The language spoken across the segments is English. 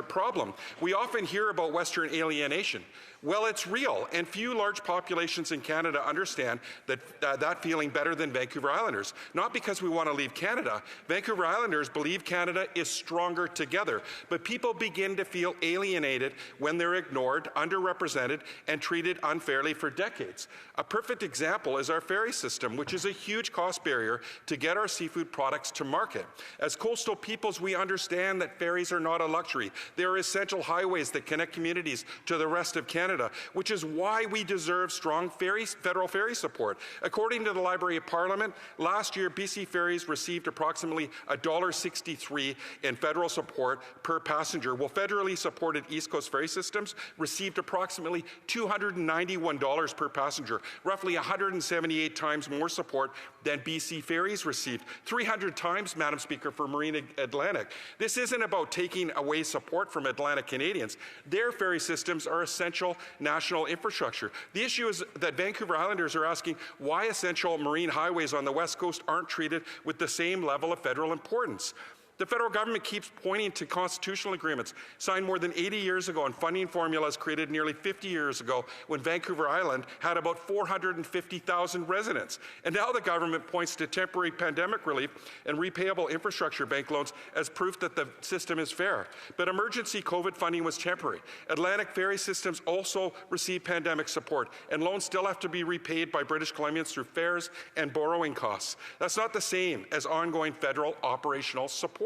problem. We often hear about Western alienation. Well, it's real, and few large populations in Canada understand that feeling better than Vancouver Islanders. Not because we want to leave Canada. Vancouver Islanders believe Canada is stronger together, but people begin to feel alienated when they're ignored, underrepresented, and treated unfairly for decades. A perfect example is our ferry system, which is a huge cost barrier to get our seafood products to market. As coastal peoples, we understand that ferries are not a luxury. They are essential highways that connect communities to the rest of Canada, which is why we deserve strong federal ferry support. According to the Library of Parliament, last year BC Ferries received approximately $1.63 in federal support per passenger, while federally supported East Coast ferry systems received approximately $291 per passenger, roughly 178 times more support than BC Ferries received, 300 times, Madam Speaker, for Marine Atlantic. This isn't about taking away support from Atlantic Canadians. Their ferry systems are essential national infrastructure. The issue is that Vancouver Islanders are asking why essential marine highways on the West Coast aren't treated with the same level of federal importance. The federal government keeps pointing to constitutional agreements signed more than 80 years ago and funding formulas created nearly 50 years ago when Vancouver Island had about 450,000 residents. And now the government points to temporary pandemic relief and repayable infrastructure bank loans as proof that the system is fair. But emergency COVID funding was temporary. Atlantic ferry systems also receive pandemic support, and loans still have to be repaid by British Columbians through fares and borrowing costs. That's not the same as ongoing federal operational support.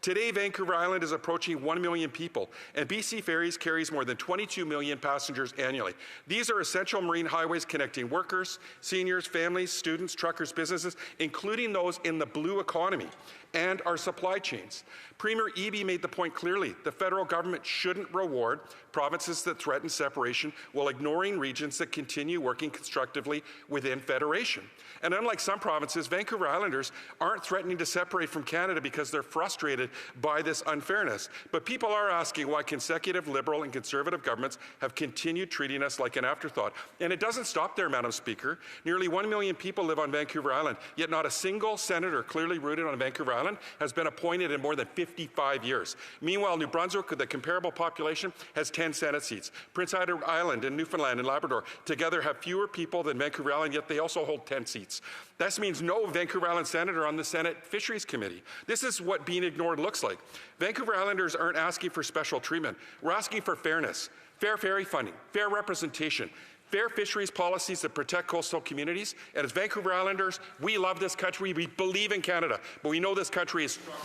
Today, Vancouver Island is approaching 1 million people, and BC Ferries carries more than 22 million passengers annually. These are essential marine highways connecting workers, seniors, families, students, truckers, businesses, including those in the blue economy, and our supply chains. Premier Eby made the point clearly: the federal government shouldn't reward provinces that threaten separation while ignoring regions that continue working constructively within federation. And unlike some provinces, Vancouver Islanders aren't threatening to separate from Canada because they're frustrated by this unfairness. But people are asking why consecutive Liberal and Conservative governments have continued treating us like an afterthought. And it doesn't stop there, Madam Speaker. Nearly 1 million people live on Vancouver Island, yet not a single senator clearly rooted on Vancouver Island has been appointed in more than 55 years. Meanwhile, New Brunswick, with a comparable population, has 10 Senate seats. Prince Edward Island and Newfoundland and Labrador together have fewer people than Vancouver Island, yet they also hold 10 seats. This means no Vancouver Island senator on the Senate Fisheries Committee. This is what being ignored looks like. Vancouver Islanders aren't asking for special treatment. We're asking for fairness, fair ferry funding, fair representation, fair fisheries policies that protect coastal communities. And as Vancouver Islanders, we love this country. We believe in Canada, but we know this country is strong.